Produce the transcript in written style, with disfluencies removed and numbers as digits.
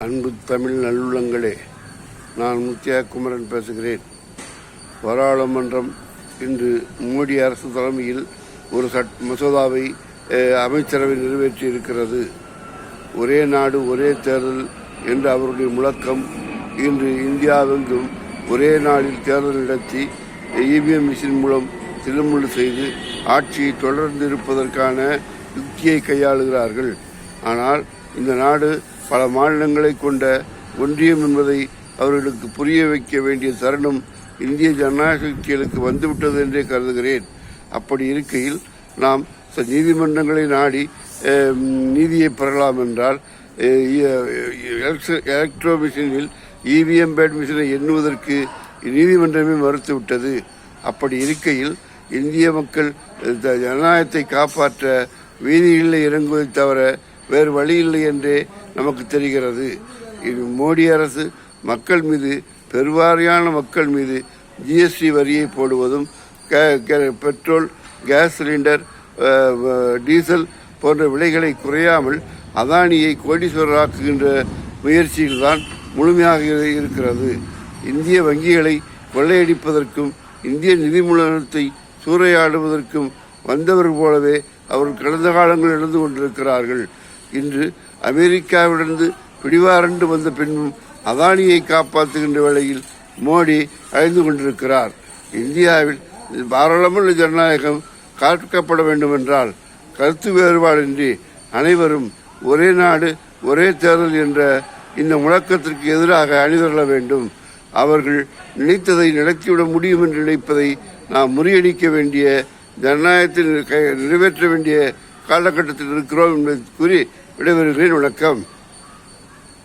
அன்பு தமிழ் நல்லுள்ளங்களே, நான் முத்தியாகுமரன் பேசுகிறேன். பாராளுமன்றம் இன்று மோடி அரசு தலைமையில் ஒரு மசோதாவை அமைச்சரவை நிறைவேற்றியிருக்கிறது. ஒரே நாடு ஒரே தேர்தல் என்ற அவருடைய முழக்கம் இன்று இந்தியாவெங்கும் ஒரே நாளில் தேர்தல் நடத்தி இவிஎம் மிஷின் மூலம் தில்லுமுள்ளு செய்து ஆட்சியை தொடர்ந்து இருப்பதற்கான யுக்தியை கையாளுகிறார்கள். ஆனால் இந்த நாடு பல மாநிலங்களை கொண்ட ஒன்றியம் என்பதை அவர்களுக்கு புரிய வைக்க வேண்டிய தருணம் இந்திய ஜனநாயக சக்திகளுக்கு வந்துவிட்டது என்றே கருதுகிறேன். அப்படி இருக்கையில் நாம் நீதிமன்றங்களை நாடி நீதியை பெறலாம் என்றால் எலக்ட்ரோ மிஷினில் இவிஎம் பேட் மிஷினை எண்ணுவதற்கு நீதிமன்றமே மறுத்துவிட்டது. அப்படி இருக்கையில் இந்திய மக்கள் ஜனநாயகத்தை காப்பாற்ற வீதிகளில் இறங்குவதை தவிர வேறு வழி இல்லை என்றே நமக்கு தெரிகிறது. மோடி அரசு மக்கள் மீது, பெருவாரியான மக்கள் மீது ஜிஎஸ்டி வரியை போடுவதும், பெட்ரோல், கேஸ் சிலிண்டர், டீசல் போன்ற விலைகளை குறையாமல் அதானியை கோடீஸ்வரராக்குகின்ற முயற்சியில்தான் முழுமையாக இருக்கிறது. இந்திய வங்கிகளை கொள்ளையடிப்பதற்கும் இந்திய நிதி மூலதனத்தை சூறையாடுவதற்கும் வந்தவர்கள் போலவே அவர்கள் கடந்த காலங்களில் இருந்து கொண்டிருக்கிறார்கள். இன்று அமெரிக்காவிலிருந்து பிடிவாரண்டு வந்த பின்பும் அதானியை காப்பாற்றுகின்ற வேளையில் மோடி அழைந்து கொண்டிருக்கிறார். இந்தியாவில் பாராளுமன்ற ஜனநாயகம் காக்கப்பட வேண்டும் என்றால் கருத்து வேறுபாடின்றி அனைவரும் ஒரே நாடு ஒரே தேர்தல் என்ற இந்த முழக்கத்திற்கு எதிராக அணிதிரள வேண்டும். அவர்கள் நினைத்ததை நடத்திவிட முடியும் என்று நினைப்பதை நாம் முறியடிக்க வேண்டிய, ஜனநாயகத்தில் நிறைவேற்ற வேண்டிய காலகட்டத்தில் இருக்கிறோம் என்பதை கூறி விடைபெறுகிறேன். வணக்கம்.